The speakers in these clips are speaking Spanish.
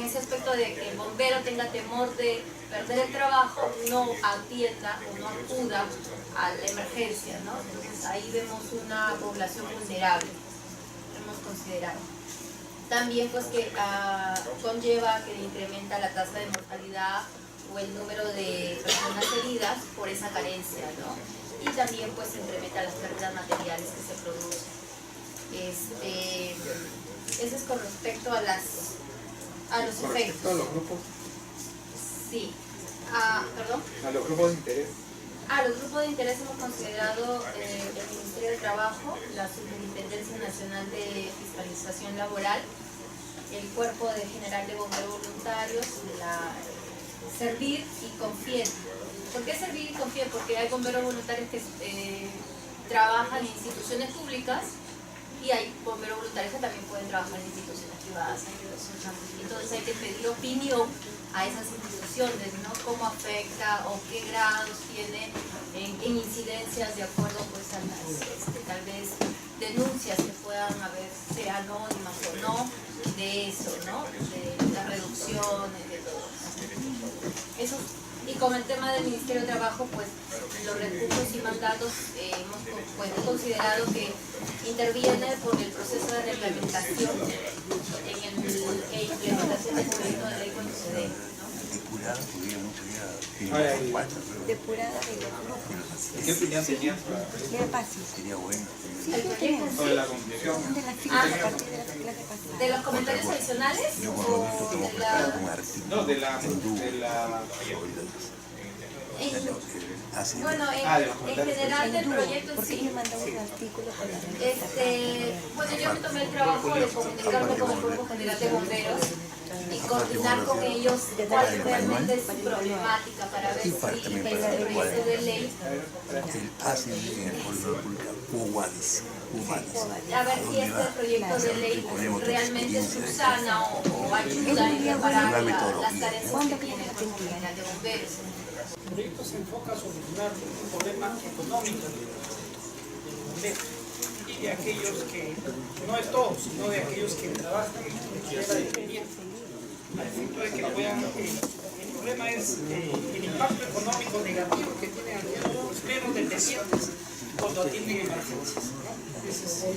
ese aspecto de que el bombero tenga temor de perder el trabajo, no atienda o no acuda a la emergencia, ¿no? Entonces ahí vemos una población vulnerable, hemos considerado. También pues que conlleva que incrementa la tasa de mortalidad o el número de personas heridas por esa carencia, ¿no? Y también pues incrementa las pérdidas materiales que se producen. Eso es con respecto a los efectos. ¿A los grupos? Sí. ¿Perdón? ¿A los grupos de interés? Los grupos de interés hemos considerado el Ministerio de Trabajo, la Superintendencia Nacional de Fiscalización Laboral, el Cuerpo General de Bomberos Voluntarios, Servir y Confier. ¿Por qué Servir y Confier? Porque hay bomberos voluntarios que trabajan en instituciones públicas y hay bomberos voluntarios que también pueden trabajar en instituciones privadas. Entonces hay que pedir opinión a esas instituciones, ¿no? Cómo afecta o qué grados tiene en incidencias de acuerdo pues a las tal vez denuncias que puedan haber, sea anónimas o no, de eso, ¿no? De las reducciones, de todo eso. Y con el tema del Ministerio de Trabajo, pues los recursos y mandatos hemos considerado que interviene por el proceso de reglamentación e implementación del proyecto de ley cuando se dé, ¿no? Depurada, podría mucho depurada de los grupos. ¿Qué opinión tenías? Qué fácil. sería bueno. Sí, ¿qué tenemos? Sobre la conclusión. De las filas a partir de la clase pasada. ¿De los comentarios adicionales? Yo por lo menos tengo que preparar un artículo. No, de la Bueno, en general del proyecto en Porque sí. ellos mandan un artículo con la revista. Bueno, yo me tomé el trabajo de comunicarme con el Cuerpo General de Bomberos y coordinar con ellos cuál es realmente su problemática para ver si este proyecto de ley, El ACE en el Poder Público, Uguadis. a ver si este proyecto de ley realmente subsana o ayuda en reparar las carencias que tiene el Cuerpo General de Bomberos. El proyecto se enfoca a solucionar un problema económico del bombero y de aquellos que, no es todos, sino de aquellos que trabajan de manera dependiente, al efecto de que puedan, el problema es el impacto económico negativo que tienen aquellos bomberos dependientes cuando atienden emergencias, ¿no? Ese es el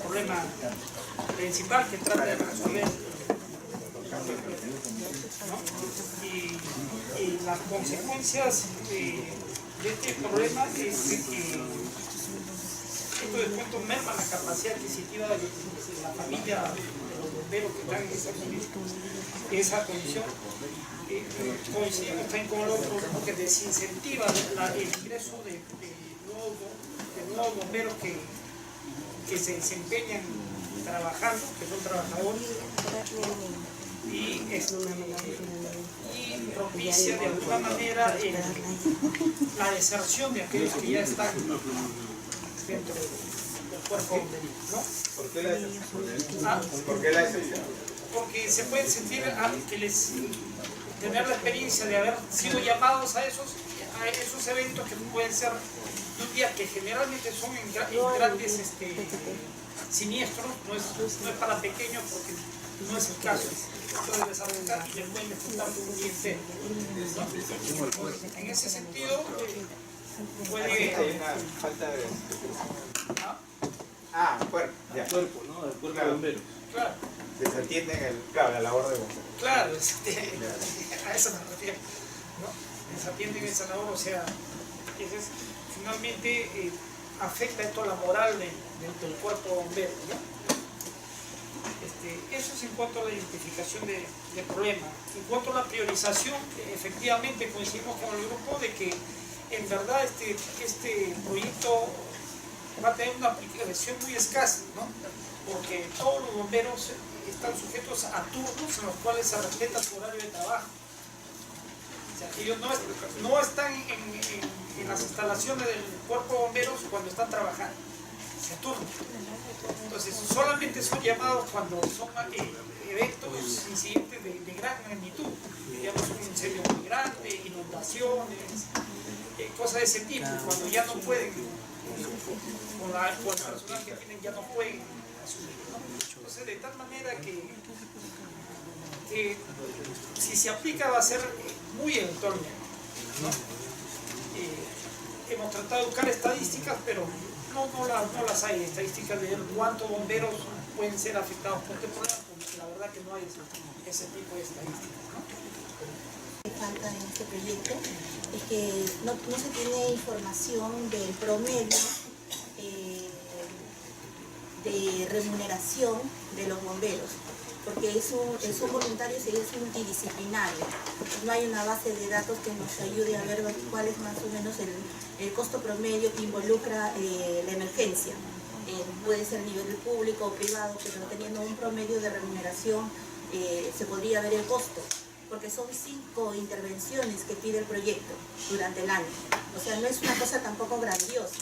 problema principal que trata de resolver, ¿no? Y las consecuencias de este problema es que esto de pronto merma la capacidad adquisitiva de la familia de los bomberos que están en esa condición. Coincidimos también con el otro que desincentiva el ingreso de nuevos bomberos que se desempeñan trabajando, que son trabajadores, y propicia de alguna manera la deserción de aquellos que ya están dentro del cuerpo bomberil, ¿no? ¿Por qué la excepción? ¿Por qué la excepción? Porque se pueden sentir tener la experiencia de haber sido llamados a esos eventos que pueden ser de un día que generalmente son en grandes siniestros, no es para pequeños porque no es el caso. Esto debe desarrollar y le pueden disfrutar un día entero, ¿no? En ese sentido, puede... Hay una falta de... cuerpo, ya. Cuerpo, ¿no? El cuerpo Claro. de bomberos. Claro, Desatienden la labor de bomberos. claro, a eso me refiero, ¿no? Desatienden esa labor, o sea, finalmente afecta esto a la moral dentro del cuerpo de bomberos, ¿no? Eso es en cuanto a la identificación del problema. En cuanto a la priorización, efectivamente coincidimos con el grupo de que en verdad este proyecto va a tener una aplicación muy escasa, ¿no? Porque todos los bomberos están sujetos a turnos en los cuales se respeta su horario de trabajo. O sea, ellos no están en las instalaciones del cuerpo de bomberos cuando están trabajando, se turnan. Entonces solamente son llamados cuando son eventos, incidentes de gran magnitud, digamos un incendio muy grande, inundaciones, cosas de ese tipo, cuando ya no pueden, con el personal que tienen ya no pueden asumir, ¿no? Entonces de tal manera que si se aplica va a ser muy eventualmente, ¿no? Hemos tratado de buscar estadísticas, pero no las hay, estadísticas de cuántos bomberos pueden ser afectados por este problema, porque la verdad que no hay ese tipo de estadísticas, ¿no? Lo que falta en este proyecto es que no se tiene información del promedio de remuneración de los bomberos, porque son voluntarios y es multidisciplinario. No hay una base de datos que nos ayude a ver cuál es más o menos el costo promedio que involucra la emergencia. Puede ser a nivel público o privado, pero teniendo un promedio de remuneración se podría ver el costo, porque son 5 intervenciones que pide el proyecto durante el año. O sea, no es una cosa tampoco grandiosa,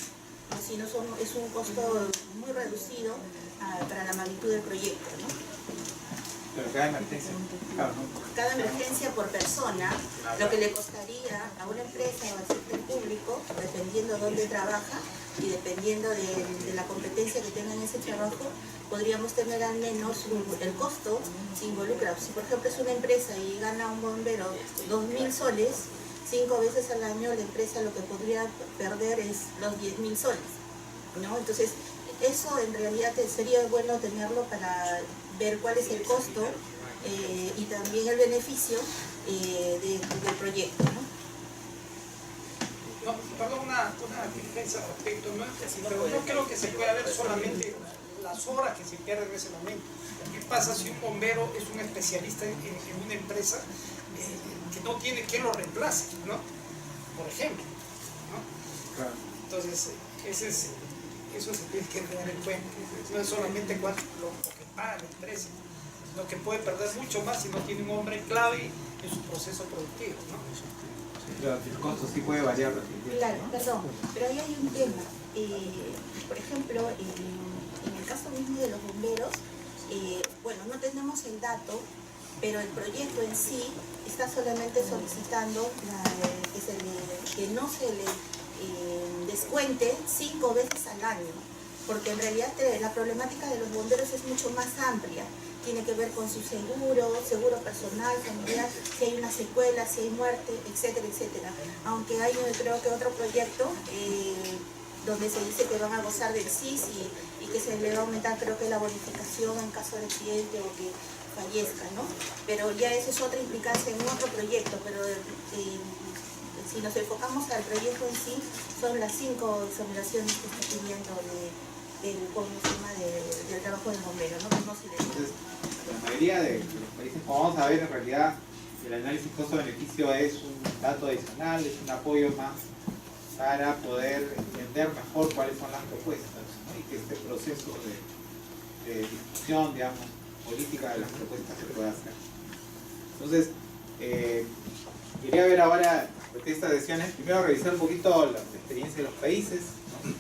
sino es un costo muy reducido para la magnitud del proyecto, ¿no? Pero cada emergencia, claro, ¿no? Cada emergencia por persona, lo que le costaría a una empresa o al sector público, dependiendo de dónde trabaja y dependiendo de la competencia que tenga en ese trabajo, podríamos tener al menos el costo se involucra. Si por ejemplo es una empresa y gana un bombero 2.000 soles, 5 veces al año la empresa lo que podría perder es los 10.000 soles, ¿no? Entonces eso en realidad sería bueno tenerlo para ver cuál es el costo y también el beneficio del proyecto, ¿no? No, perdón, una diligencia al respecto, ¿no? Pero no creo que se pueda ver solamente las horas que se pierden en ese momento. ¿Qué pasa si un bombero es un especialista en una empresa que no tiene quien lo reemplace, ¿no? Por ejemplo, ¿no? Claro. Entonces, eso se tiene que tener en cuenta. No es solamente lo que paga la empresa, sino que puede perder mucho más si no tiene un hombre clave en su proceso productivo, ¿no? Pero el costo sí puede variar. Claro, perdón, pero ahí hay un tema. Por ejemplo, en el caso mismo de los bomberos, bueno, no tenemos el dato, pero el proyecto en sí está solamente solicitando que no se le descuente 5 veces al año, porque en realidad la problemática de los bomberos es mucho más amplia. Tiene que ver con su seguro personal, familiar, si hay una secuela, si hay muerte, etcétera, etcétera. Aunque hay, creo que otro proyecto donde se dice que van a gozar del SIS y que se le va a aumentar, creo que la bonificación en caso de accidente o que fallezca, ¿no? Pero ya eso es otra implicancia en otro proyecto, pero si nos enfocamos al proyecto en sí, son las 5 exoneraciones que está pidiendo del trabajo del bombero, ¿no? Entonces, la mayoría de los países, como vamos a ver, en realidad el análisis costo-beneficio es un dato adicional, es un apoyo más para poder entender mejor cuáles son las propuestas, ¿no? Y que este proceso de discusión, digamos, política de las propuestas se pueda hacer. Entonces, quería ver ahora estas decisiones, primero revisar un poquito la experiencia de los países, ¿no?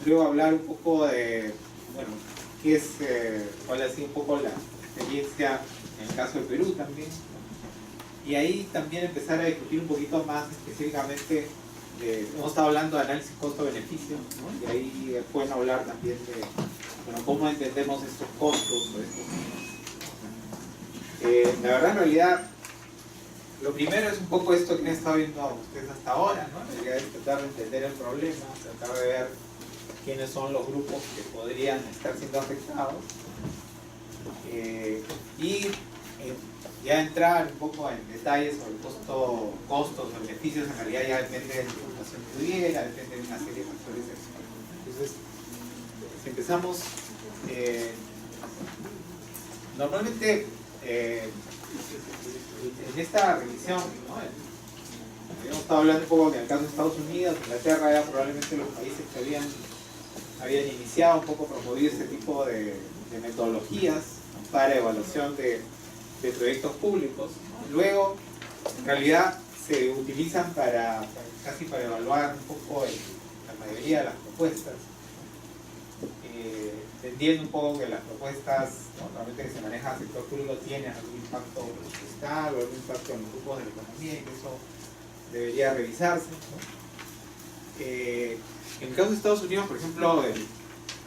Luego hablar un poco de, bueno, cuál ha sido un poco la experiencia en el caso de Perú también, ¿no? Y ahí también empezar a discutir un poquito más específicamente hemos estado hablando de análisis costo-beneficio, ¿no? Y ahí es bueno hablar también de, bueno, cómo entendemos estos costos o estos costos. La verdad, en realidad, lo primero es un poco esto que han estado viendo ustedes hasta ahora, ¿no? La idea es tratar de entender el problema, tratar de ver quiénes son los grupos que podrían estar siendo afectados y ya entrar un poco en detalles sobre costos o beneficios. En realidad ya depende de la información que hubiera, depende de una serie de factores externos. Entonces, si empezamos, normalmente en esta revisión, ¿no? Habíamos estado hablando un poco en el caso de Estados Unidos, Inglaterra, era probablemente los países que habían iniciado un poco a promover este tipo de metodologías, ¿no? Para evaluación de proyectos públicos. Luego, en realidad, se utilizan casi para evaluar un poco la mayoría de las propuestas, entendiendo un poco que las propuestas, ¿no? Normalmente que se maneja el sector público tienen algún impacto fiscal o algún impacto en los grupos de la economía, y que eso debería revisarse, ¿no? En el caso de Estados Unidos, por ejemplo,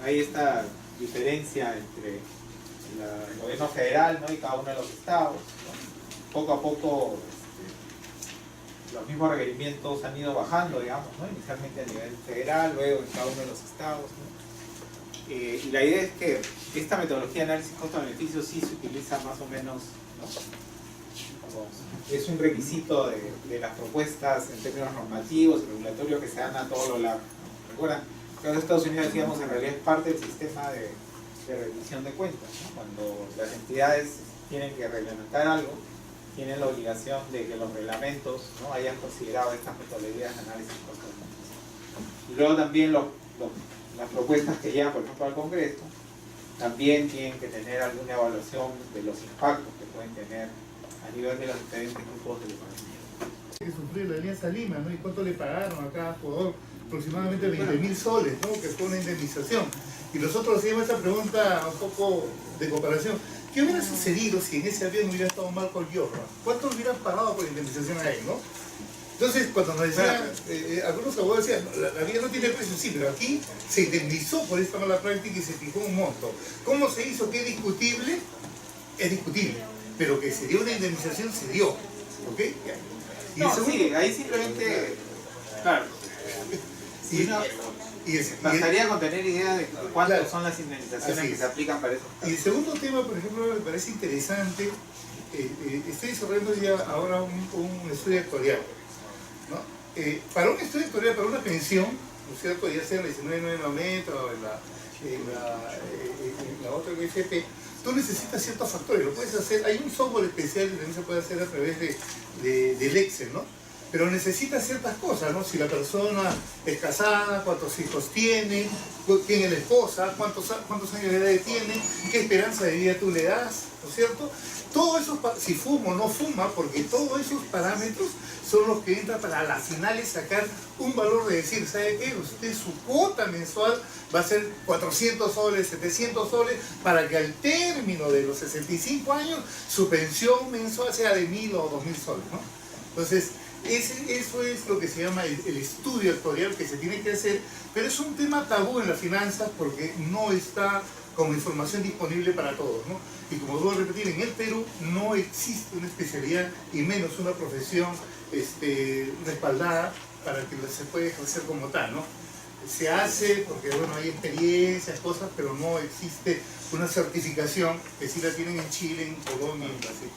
hay esta diferencia entre el gobierno federal, ¿no? y cada uno de los estados, ¿no? Poco a poco los mismos requerimientos han ido bajando, digamos, ¿no? Inicialmente a nivel federal, luego en cada uno de los estados, ¿no? Y la idea es que esta metodología de análisis costo-beneficio sí se utiliza más o menos, ¿no? Es un requisito de las propuestas en términos normativos y regulatorios que se dan a todos los lados, ¿no? Recuerdan, que los Estados Unidos, digamos, en realidad es parte del sistema de rendición de cuentas, ¿no? Cuando las entidades tienen que reglamentar algo, tienen la obligación de que los reglamentos, ¿no? hayan considerado estas metodologías de análisis costo-beneficio. Y luego también las propuestas que llegan, por ejemplo, al Congreso, también tienen que tener alguna evaluación de los impactos que pueden tener a nivel de los diferentes grupos de la economía. Que sufrió la Alianza Lima, ¿no? ¿Y cuánto le pagaron a cada jugador? Aproximadamente 20.000 soles, ¿no? Que fue una indemnización. Y nosotros hacíamos esta pregunta un poco de comparación. ¿Qué hubiera sucedido si en ese avión hubiera estado Michael Jordan? ¿Cuánto hubieran pagado por indemnización a él, no? Entonces, cuando nos decían, algunos abogados decían, la vida no tiene precio, sí, pero aquí se indemnizó por esta mala práctica y se fijó un monto. ¿Cómo se hizo? ¿Qué es discutible? Es discutible. Pero que se dio una indemnización, se dio. ¿Ok? Y no, segundo, sí, ahí simplemente, claro, bastaría con tener idea de cuántas son las indemnizaciones que se aplican para eso. Y el segundo tema, por ejemplo, me parece interesante, estoy desarrollando ya ahora un estudio actuarial, ¿no? Para un estudio actuarial, para una pensión, ¿no es cierto? Ya sea en la 1990 o en la otra FP, tú necesitas ciertos factores, lo puedes hacer, hay un software especial que también se puede hacer a través del Excel, ¿no? Pero necesitas ciertas cosas, ¿no? Si la persona es casada, cuántos hijos tiene, quién es la esposa, cuántos años de edad tiene, qué esperanza de vida tú le das, ¿no es cierto? Todo eso, si fuma o no fuma, porque todos esos parámetros son los que entran para a las finales sacar un valor de decir, ¿sabe qué? Usted su cuota mensual va a ser 400 soles, 700 soles, para que al término de los 65 años su pensión mensual sea de 1.000 o 2.000 soles, ¿no? Entonces, eso es lo que se llama el estudio actuarial que se tiene que hacer, pero es un tema tabú en las finanzas porque no está como información disponible para todos, ¿no? Y como debo repetir, en el Perú no existe una especialidad y menos una profesión respaldada para que se pueda ejercer como tal, ¿no? Se hace porque, bueno, hay experiencias, cosas, pero no existe una certificación que sí la tienen en Chile, en Colombia, en Brasil.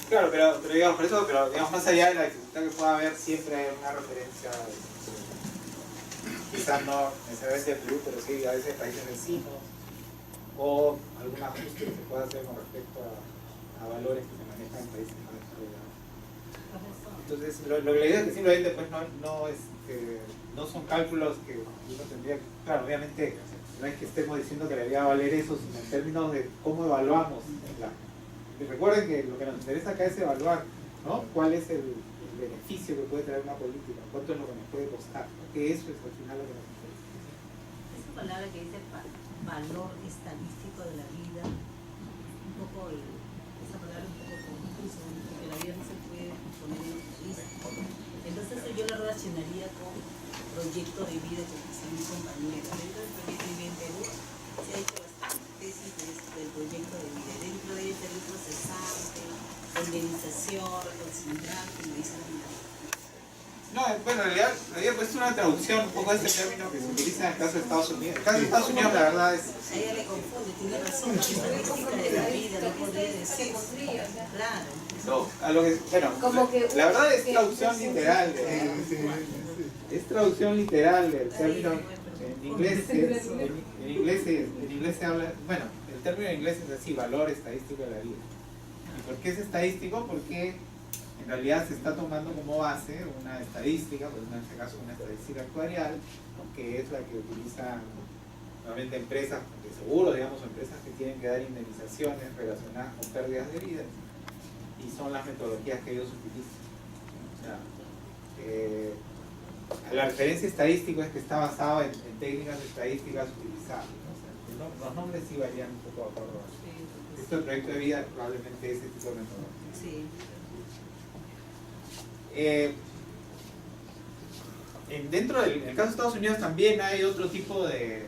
Claro, pero digamos, por eso, pero digamos, más allá de la dificultad que pueda haber, siempre hay una referencia, quizás no necesariamente de Perú, pero sí a veces países vecinos, o algún ajuste que se pueda hacer con respecto a valores que se manejan en países más desarrollados. Entonces, lo que la idea es que simplemente pues, no son cálculos que uno tendría, claro, obviamente no es que estemos diciendo que debería valer eso, sino en términos de cómo evaluamos recuerden que lo que nos interesa acá es evaluar, ¿no? ¿Cuál es el beneficio que puede traer una política? ¿Cuánto es lo que nos puede costar? Porque eso es al final lo que nos interesa. Esa palabra que dice valor estadístico de la vida, un poco esa palabra es un poco confusa, porque la vida no se puede poner en estadística. Entonces yo la relacionaría con proyecto de vida que dice mi compañera. Dentro del proyecto de vida en Perú se ha hecho bastante tesis del proyecto de vida. Dentro de este libro cesante, indemnización, reconciliar, como dice la vida. No, bueno, en realidad pues, es una traducción un poco de este término que se utiliza en el caso de Estados Unidos. En el caso de Estados Unidos, la verdad es... A ella le confunde, tiene razón, la estadística de la vida, no podría decir. Claro. No, a lo que, bueno, la verdad es traducción literal. Es traducción literal del término en inglés. En inglés se habla, bueno, el término en inglés es así, valor estadístico de la vida. ¿Y por qué es estadístico? Porque en realidad se está tomando como base una estadística, pues en este caso una estadística actuarial, ¿no? Que es la que utilizan normalmente empresas de seguros, digamos, o empresas que tienen que dar indemnizaciones relacionadas con pérdidas de vida, y son las metodologías que ellos utilizan. O sea, la referencia estadística es que está basada en técnicas estadísticas utilizadas, ¿no? O sea, los nombres sí varían un poco de acuerdo a esto. El proyecto de vida probablemente ese tipo de metodología. Sí. Dentro del caso de Estados Unidos también hay otro tipo de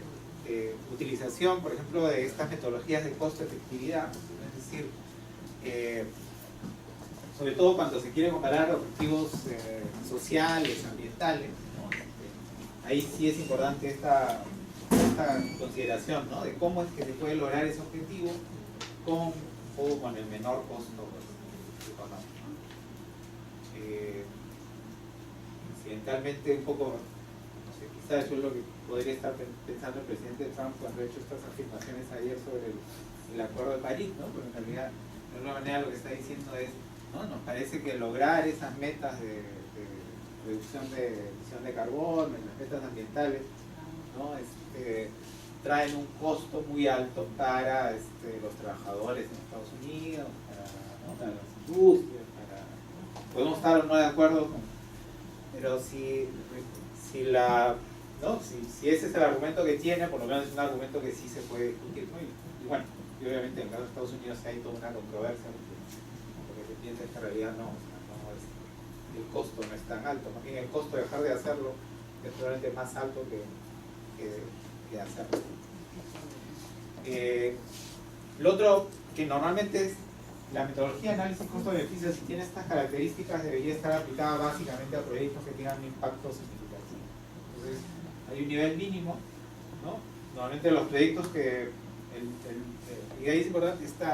utilización, por ejemplo, de estas metodologías de costo-efectividad, es decir, sobre todo cuando se quiere comparar objetivos sociales, ambientales, ¿no? Ahí sí es importante esta consideración, ¿no? De cómo es que se puede lograr ese objetivo con el menor costo económico. Incidentalmente, un poco, no sé, quizá eso es lo que podría estar pensando el presidente Trump cuando ha hecho estas afirmaciones ayer sobre el Acuerdo de París, ¿no? Pero en realidad, de alguna manera, lo que está diciendo es, ¿no? Nos parece que lograr esas metas de reducción de emisión de carbono, las metas ambientales, ¿no? Traen un costo muy alto para los trabajadores en Estados Unidos, para las industrias, podemos estar o no de acuerdo pero si ese es el argumento que tiene, por lo menos es un argumento que sí se puede discutir, ¿no? Y bueno, y obviamente en el caso de Estados Unidos hay toda una controversia porque se piensa que en realidad el costo no es tan alto, más bien el costo de dejar de hacerlo es probablemente más alto que hacerlo. Lo otro que normalmente es la metodología de análisis costo-beneficio, si tiene estas características, debería estar aplicada básicamente a proyectos que tengan un impacto significativo. Entonces, hay un nivel mínimo, ¿no? Normalmente los proyectos que y ahí es importante este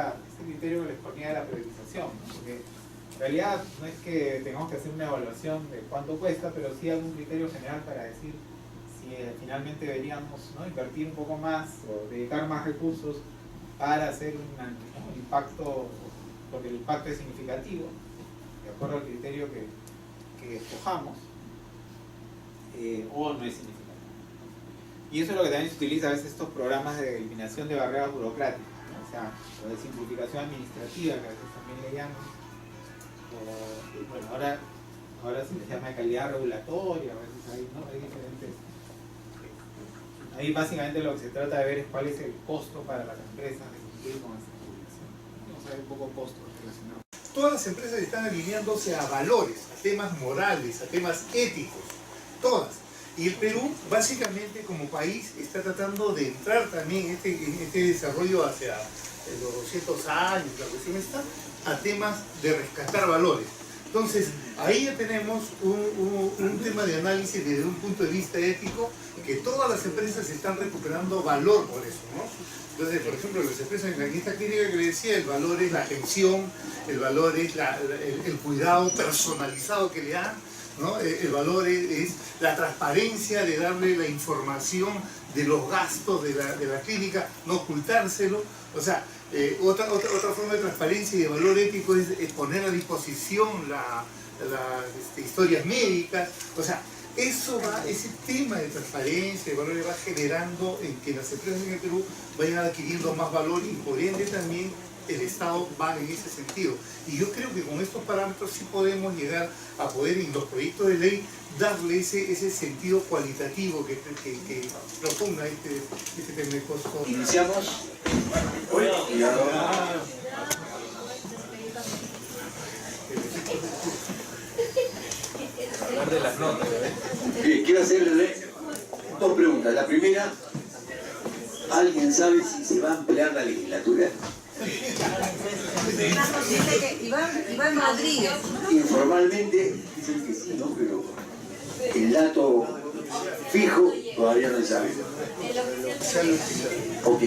criterio que les ponía de la priorización, ¿no? Porque en realidad no es que tengamos que hacer una evaluación de cuánto cuesta, pero sí algún criterio general para decir si finalmente deberíamos, ¿no? Invertir un poco más o dedicar más recursos para hacer un impacto, porque el impacto es significativo, de acuerdo al criterio que escojamos, o no es significativo. Y eso es lo que también se utiliza a veces estos programas de eliminación de barreras burocráticas, ¿no? O sea, o de simplificación administrativa, que a veces también le llaman, o, bueno, ahora se les llama calidad regulatoria, a veces hay diferentes. Ahí básicamente lo que se trata de ver es cuál es el costo para las empresas de cumplir con esa publicación. Vamos a ver un poco costos relacionados. Todas las empresas están alineándose a valores, a temas morales, a temas éticos, todas. Y el Perú, básicamente como país, está tratando de entrar también en este desarrollo hacia los 200 años, la cuestión está, a temas de rescatar valores. Entonces, ahí ya tenemos un tema de análisis desde un punto de vista ético, que todas las empresas están recuperando valor por eso, ¿no? Entonces, por ejemplo, las empresas en esta clínica que le decía, el valor es la atención, el valor es el cuidado personalizado que le dan, ¿no? El valor es la transparencia de darle la información de los gastos de la clínica, no ocultárselo. O sea, otra forma de transparencia y de valor ético es poner a disposición las historias médicas. O sea, ese tema de transparencia, de valores va generando en que las empresas en el Perú vayan adquiriendo más valor y por ende también el Estado va en ese sentido. Y yo creo que con estos parámetros sí podemos llegar a poder, en los proyectos de ley, darle ese sentido cualitativo que proponga este tema de costo. Iniciamos. De las notas. Bien, quiero hacerle dos preguntas. La primera, ¿alguien sabe si se va a ampliar la legislatura? Iván Rodríguez. Informalmente dicen que sí, ¿no? Pero el dato fijo todavía no se sabe. Ok.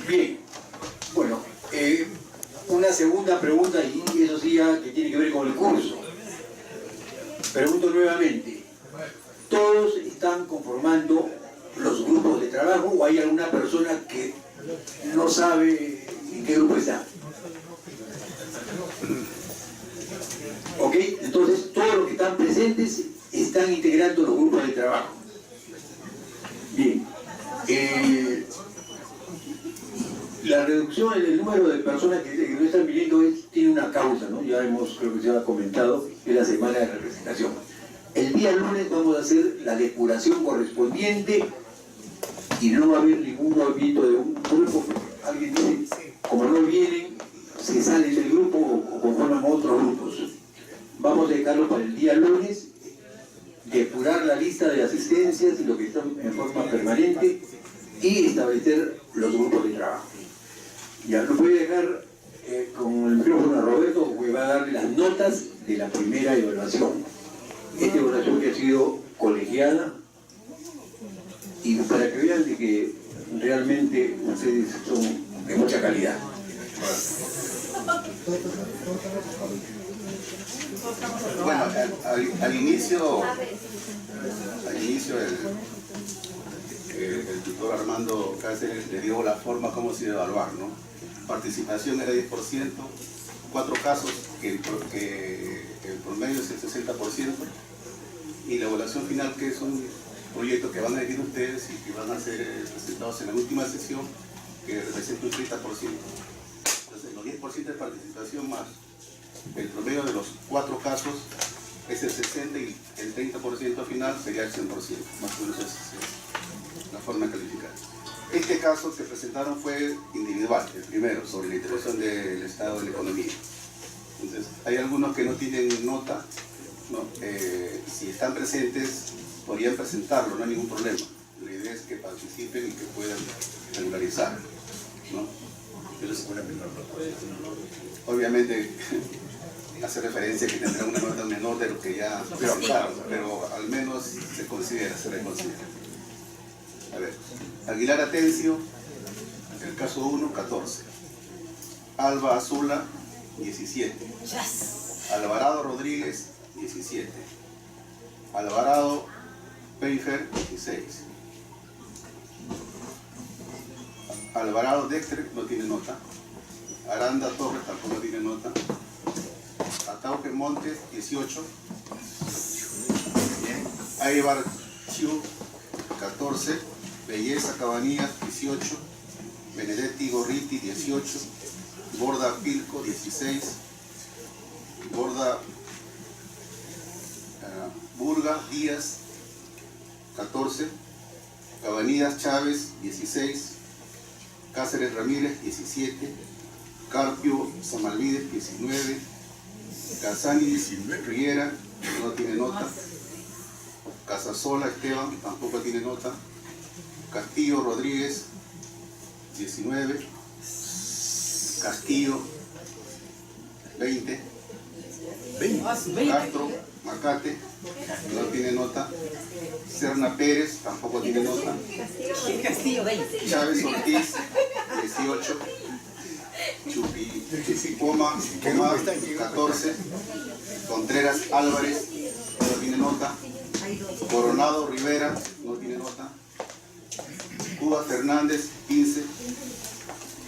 Bien. Bueno, una segunda pregunta, y eso sí ya que tiene que ver con el curso. Pregunto nuevamente, ¿todos están conformando los grupos de trabajo o hay alguna persona que no sabe en qué grupo está? Ok, entonces todos los que están presentes están integrando los grupos de trabajo. Bien. La reducción en el número de personas que no están viniendo tiene una causa, ¿no? Ya creo que se ha comentado, es la semana de representación. El día lunes vamos a hacer la depuración correspondiente y no va a haber ningún movimiento de un grupo. Alguien dice, como no vienen, se salen del grupo o conforman otros grupos. Vamos a dejarlo para el día lunes depurar la lista de asistencias y lo que están en forma permanente y establecer los grupos de trabajo. Ya lo voy a dejar con el micrófono a Roberto, que va a darle las notas de la primera evaluación. Esta evaluación que ha sido colegiada y para que vean de que realmente ustedes son de mucha calidad. Bueno, al inicio el tutor Armando Cáceres le dio la forma como se iba a evaluar, ¿no? Participación era 10%, 4 casos que el promedio es el 60%, y la evaluación final, que es un proyecto que van a elegir ustedes y que van a ser presentados en la última sesión, que representa un 30%. Entonces, los 10% de participación más el promedio de los 4 casos es el 60% y el 30% final sería el 100%, más o menos es la forma de calificar. Este caso que presentaron fue individual, el primero, sobre la intervención del Estado en la economía. Entonces, hay algunos que no tienen nota, ¿no? Si están presentes, podrían presentarlo, no hay ningún problema. La idea es que participen y que puedan regularizar, ¿no? Entonces, obviamente, hace referencia que tendrá una nota menor de lo que ya presentaron, pero al menos se reconsidera. A ver, Aguilar Atencio, el caso 1, 14. Alba Azula, 17. Alvarado Rodríguez, 17. Alvarado Peifer, 16. Alvarado Dexter no tiene nota. Aranda Torres tampoco tiene nota. Atauque Montes, 18. Aibar Chiu, 14. Belleza Cabanillas, 18. Benedetti Gorriti, 18. Borda Pilco, 16. Borda Burga Díaz, 14. Cabanillas Chávez, 16. Cáceres Ramírez, 17. Carpio Samalvides, 19. Casani Riera, no tiene nota. Casasola Esteban, tampoco tiene nota. Castillo Rodríguez, 19. Castillo, 20. Castro Macate, no tiene nota. Serna Pérez, tampoco tiene nota. Chávez Ortiz, 18. Chupipoma, 14. Contreras Álvarez, no tiene nota. Coronado Rivera, no tiene nota. Cuba Fernández, 15.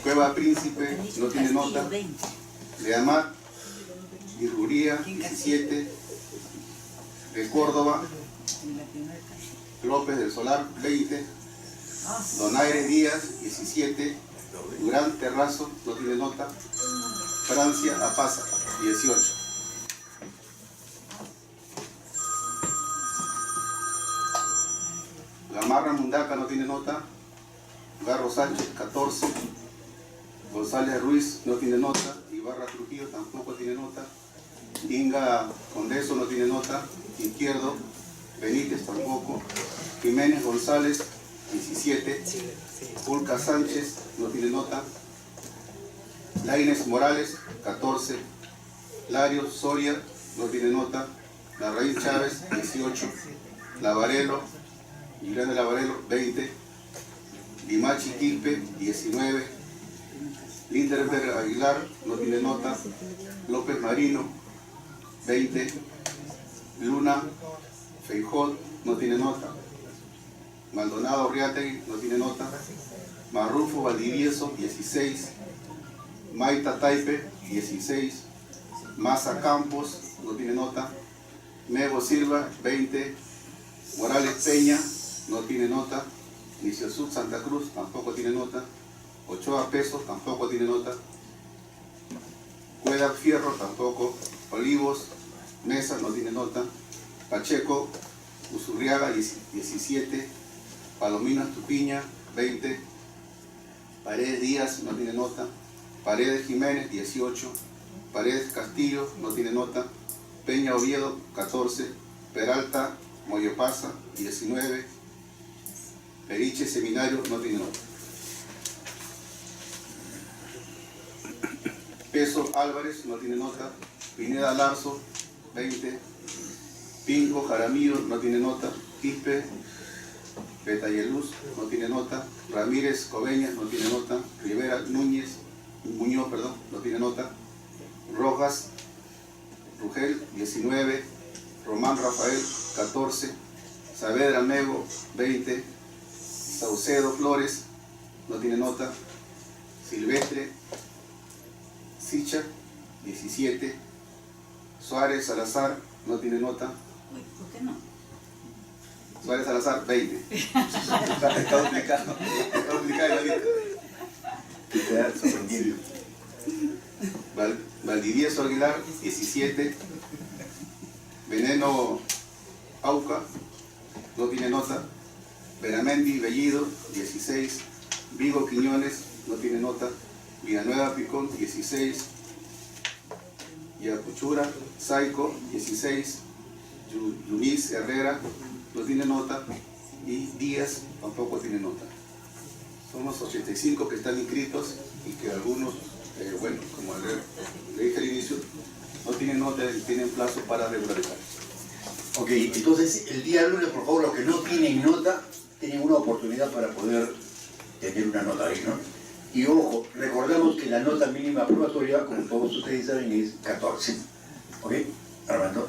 Cueva Príncipe, no tiene nota. Leamat Irruría, 17. De Córdoba, López del Solar, 20. Donaire Díaz, 17. Durán Terrazo, no tiene nota. Francia Apaza, 18. Gamarra Mundaca no tiene nota. Garro Sánchez, 14. González Ruiz no tiene nota. Ibarra Trujillo tampoco tiene nota. Inga Condeso no tiene nota. Izquierdo Benítez tampoco. Jiménez González, 17. Pulca Sánchez no tiene nota. Lainez Morales, 14. Lario Soria no tiene nota. Larraín Chávez, 18. Lavarelo, Julián de Lavarelo, 20. Limachi Quilpe, 19. Linderberg Aguilar, no tiene nota. López Marino, 20. Luna Feijó, no tiene nota. Maldonado Riategui, no tiene nota. Marrufo Valdivieso, 16. Maita Taipe, 16. Maza Campos, no tiene nota. Mego Silva, 20. Morales Peña, no tiene nota. Niciosud Santa Cruz, tampoco tiene nota. Ochoa Pesos, tampoco tiene nota. Cueda Fierro, tampoco. Olivos Mesa, no tiene nota. Pacheco Usurriaga, 17. Palomino Estupiña, 20. Paredes Díaz, no tiene nota. Paredes Jiménez, 18. Paredes Castillo, no tiene nota. Peña Oviedo, 14. Peralta Moyopasa 19, Periche Seminario no tiene nota. Peso Álvarez no tiene nota, Pineda Larzo 20, Pinco Jaramillo no tiene nota, Quispe Betayeluz no tiene nota, Ramírez Coveñas no tiene nota, Rivera Muñoz, no tiene nota, Rojas Rugel 19, Román Rafael 14, Saavedra Mego 20, Saucedo Flores no tiene nota, Silvestre Sicha 17, Suárez Salazar no tiene nota. ¿Por qué no? Suárez Salazar 20. Está duplicado. Está duplicado la lista. Que te da sorprendido. Valdivieso Aguilar 17, Veneno Auca no tiene nota, Veramendi Bellido 16, Vigo Quiñones no tiene nota, Villanueva Picón 16, Yacuchura Saico 16, Luis Herrera no tiene nota y Díaz tampoco tiene nota. Somos 85 que están inscritos y que algunos, bueno, como le dije al inicio, no tienen nota y tienen plazo para regularizar. Ok, entonces el día lunes, por favor, los que no tienen nota, tienen una oportunidad para poder tener una nota ahí, ¿no? Y ojo, recordamos que la nota mínima probatoria, como todos ustedes saben, es 14. ¿Ok? Armando.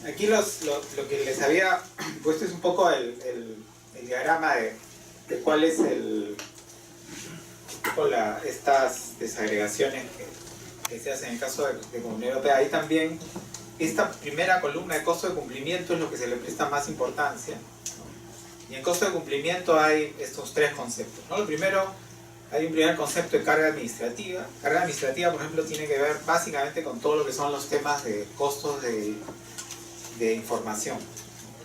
Aquí lo que les había puesto es un poco el diagrama de cuál es estas desagregaciones que se hacen en el caso de Comunidad Europea. Ahí también esta primera columna de costo de cumplimiento es lo que se le presta más importancia, ¿no? Y en costo de cumplimiento hay estos tres conceptos, ¿no? Lo primero, hay un primer concepto de carga administrativa. Carga administrativa, por ejemplo, tiene que ver básicamente con todo lo que son los temas de costos de información,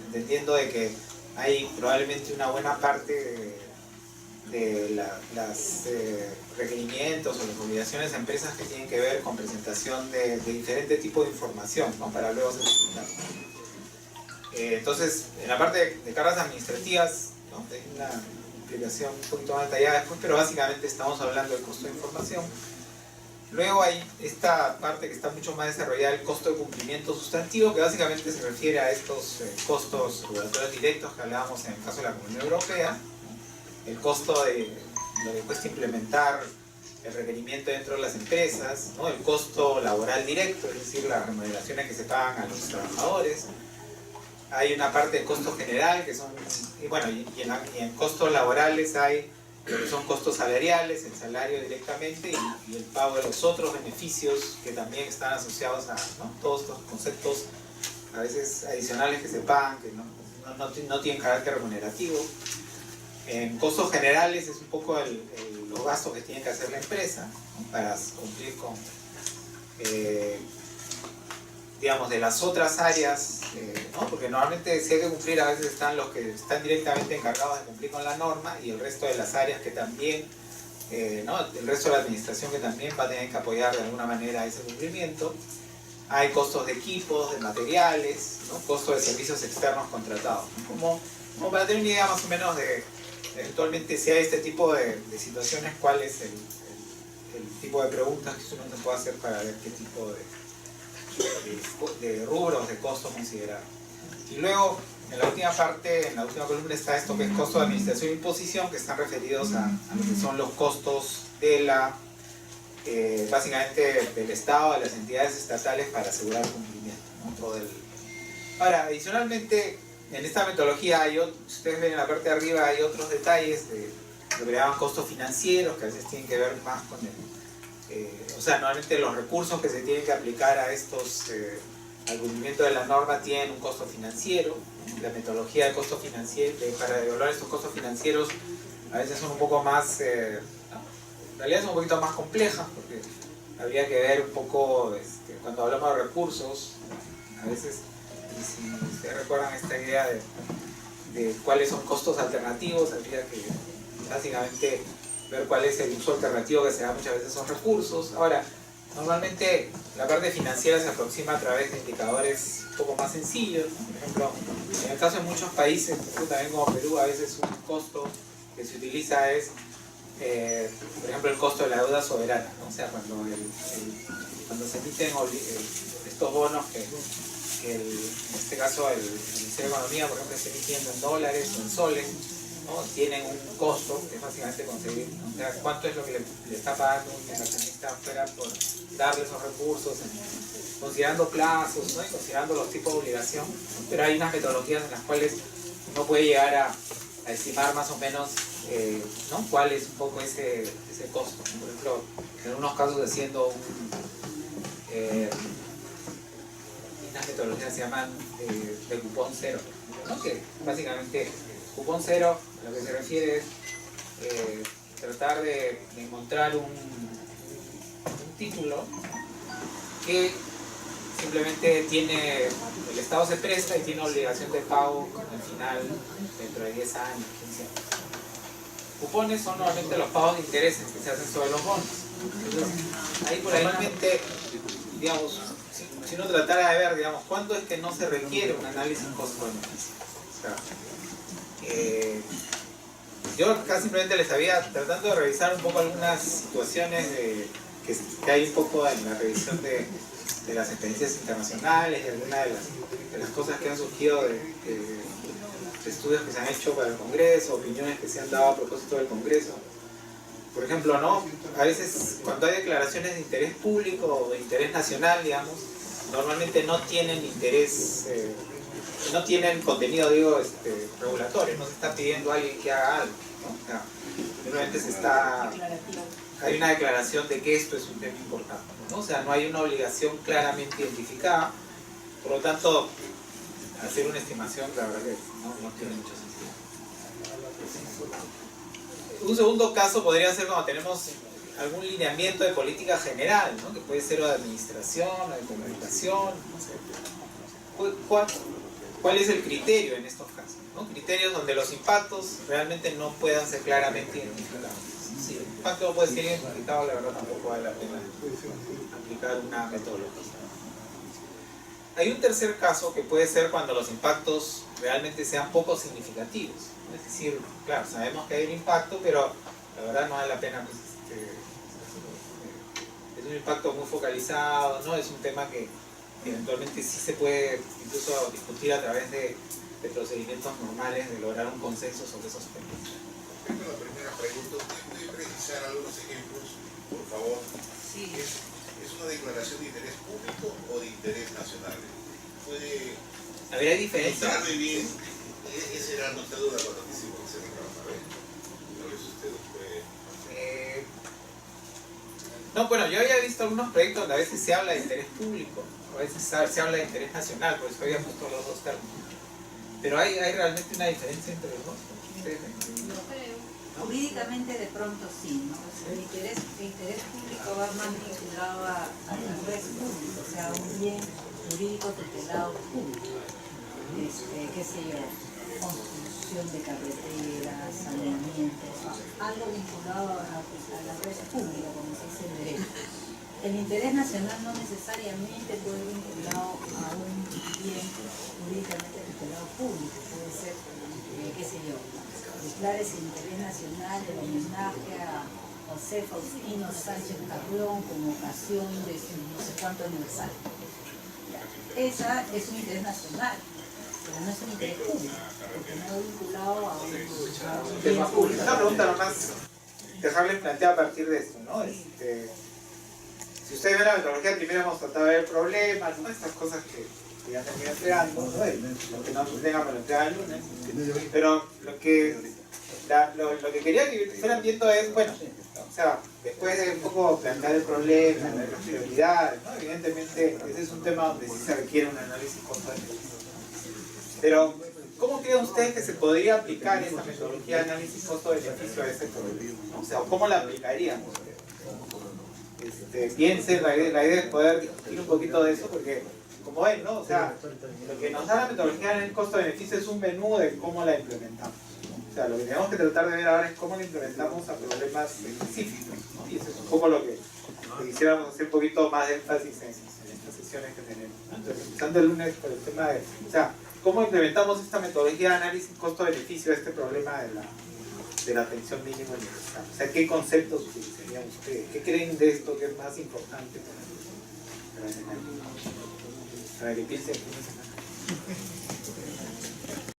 entendiendo de que hay probablemente una buena parte de los requerimientos o las obligaciones de empresas que tienen que ver con presentación de diferente tipo de información, ¿no? Para luego ser publicado. Entonces, en la parte de cargas administrativas, ¿no? Hay una explicación un poquito más detallada después, pero básicamente estamos hablando del costo de información. Luego hay esta parte que está mucho más desarrollada, el costo de cumplimiento sustantivo, que básicamente se refiere a estos costos regulatorios directos que hablábamos en el caso de la Comunidad Europea, ¿no? El costo de lo que cuesta implementar el requerimiento dentro de las empresas, ¿no? El costo laboral directo, es decir, las remuneraciones que se pagan a los trabajadores. Hay una parte de costo general, que son, y en costos laborales hay lo que son costos salariales, el salario directamente y el pago de los otros beneficios que también están asociados a, ¿no? Todos estos conceptos a veces adicionales que se pagan, que no tienen carácter remunerativo. En costos generales es un poco los gastos que tiene que hacer la empresa, ¿no? Para cumplir con, digamos, de las otras áreas, ¿no? Porque normalmente si hay que cumplir, a veces están los que están directamente encargados de cumplir con la norma y el resto de las áreas que también, ¿no? El resto de la administración que también va a tener que apoyar de alguna manera ese cumplimiento. Hay costos de equipos, de materiales, ¿no? Costos de servicios externos contratados, ¿no? Como para tener una idea más o menos de, eventualmente, si hay este tipo de situaciones, cuál es el tipo de preguntas que uno se puede hacer para ver qué tipo de rubros de costo considerar. Y luego, en la última parte, en la última columna, está esto que es costo de administración e imposición, que están referidos a lo que son los costos de básicamente del Estado, de las entidades estatales para asegurar el cumplimiento, ¿no? Ahora, adicionalmente, en esta metodología, si ustedes ven en la parte de arriba, hay otros detalles de lo que le llaman costos financieros, que a veces tienen que ver más con o sea, normalmente los recursos que se tienen que aplicar a estos, al cumplimiento de la norma tienen un costo financiero. La metodología de costo financiero, para evaluar estos costos financieros, a veces son un poco más, en realidad son un poquito más complejas, porque habría que ver un poco, cuando hablamos de recursos, a veces, y si ustedes recuerdan esta idea de cuáles son costos alternativos, habría que básicamente ver cuál es el uso alternativo que se da muchas veces esos recursos. Ahora, Normalmente la parte financiera se aproxima a través de indicadores un poco más sencillos, ¿no? Por ejemplo, en el caso de muchos países, también como Perú, a veces un costo que se utiliza es, por ejemplo, el costo de la deuda soberana, ¿no? O sea, cuando se emiten estos bonos que en este caso el Ministerio de Economía, por ejemplo, está emitiendo en dólares o en soles, ¿no? Tienen un costo que es básicamente conseguir, ¿no? O sea, cuánto es lo que le está pagando un inversionista afuera por darle esos recursos, considerando plazos, ¿no? Y considerando los tipos de obligación, pero hay unas metodologías en las cuales uno puede llegar a estimar más o menos ¿no? cuál es un poco ese costo. Por ejemplo, en algunos casos haciendo unas metodologías se llaman de cupón cero, ¿no? Que básicamente cupón cero a lo que se refiere es tratar de encontrar un título que simplemente tiene, el Estado se presta y tiene obligación de pago al final dentro de 10 años, 15 años. Cupones son normalmente los pagos de intereses que se hacen sobre los bonos. Entonces, ahí por ahí realmente, digamos, si uno tratara de ver, digamos, cuándo es que no se requiere un análisis costo-beneficio. O sea, yo acá simplemente les había tratando de revisar un poco algunas situaciones que hay un poco en la revisión de las experiencias internacionales y algunas de las cosas que han surgido de estudios que se han hecho para el Congreso, opiniones que se han dado a propósito del Congreso. Por ejemplo, ¿no? A veces cuando hay declaraciones de interés público o de interés nacional, digamos, normalmente no tienen interés, no tienen contenido, digo, regulatorio, no se está pidiendo a alguien que haga algo, ¿no? O sea, simplemente hay una declaración de que esto es un tema importante, ¿no? O sea, no hay una obligación claramente identificada, por lo tanto, hacer una estimación, la verdad que no tiene mucho sentido. Un segundo caso podría ser cuando tenemos algún lineamiento de política general, ¿no? Que puede ser o de administración, o de comunicación, no sé. ¿Cuál es el criterio en estos casos? ¿No? Criterios donde los impactos realmente no puedan ser claramente identificados. Si el impacto no puede ser identificado, la verdad tampoco vale la pena aplicar una metodología. Hay un tercer caso que puede ser cuando los impactos realmente sean poco significativos. Es decir, claro, sabemos que hay un impacto, pero la verdad no vale la pena, pues, es un impacto muy focalizado, ¿no? Es un tema que eventualmente sí se puede incluso discutir a través de procedimientos normales de lograr un consenso sobre esos temas. Respecto a la primera pregunta, ¿usted puede precisar algunos ejemplos, por favor? Sí. ¿Es una declaración de interés público o de interés nacional? ¿Puede ¿Habría diferencia? contarme bien? Esa era nuestra duda cuando quisimos hacer el trabajo. A ver, tal vez usted puede... No, bueno, yo había visto algunos proyectos donde a veces se habla de interés público, a veces se habla de interés nacional, por eso había puesto los dos términos. Pero hay realmente una diferencia entre los dos. No creo. Jurídicamente de pronto sí, ¿no? O sea, el interés público va más vinculado al red público, o sea, un bien jurídico tutelado público. Qué sé yo, construcción de carreteras, saneamientos, algo vinculado a la red pública, como se dice el derecho. El interés nacional no necesariamente puede ir vinculado a un bien jurídicamente tutelado público, puede ser, qué sé yo, declares el interés nacional el homenaje a José Faustino Sánchez Carrión como ocasión de su no sé cuánto aniversario. Esa es un interés nacional, pero no es un interés público, porque no es vinculado a un tema público. Una pregunta nomás, dejarles plantear a partir de esto, ¿no? Si ustedes ven la metodología, primero hemos tratado de ver problemas, ¿no? Estas cosas que ya terminé entregando, ¿no? Lo que no tengan me lo entregan el lunes. Pero lo que quería que fueran viendo es, bueno, o sea, después de un poco plantear el problema, ver las prioridades, ¿no? Evidentemente ese es un tema donde sí se requiere un análisis costo-beneficio. Pero, ¿cómo creen ustedes que se podría aplicar esta metodología de análisis costo-beneficio a ese problema? ¿No? O sea, ¿cómo la aplicaríamos? Piensen, la idea es poder discutir un poquito de eso, porque como ven, ¿no? O sea, lo que nos da la metodología en el costo-beneficio es un menú de cómo la implementamos. O sea, lo que tenemos que tratar de ver ahora es cómo la implementamos a problemas específicos, ¿no? Y eso es un poco lo que quisiéramos hacer un poquito más de énfasis en estas sesiones que tenemos. Entonces, empezando el lunes por el tema de, o sea, ¿cómo implementamos esta metodología de análisis costo-beneficio a este problema de la pensión mínima universal? O sea, ¿qué conceptos utilizarían ustedes? ¿Qué creen de esto que es más importante para que piensen?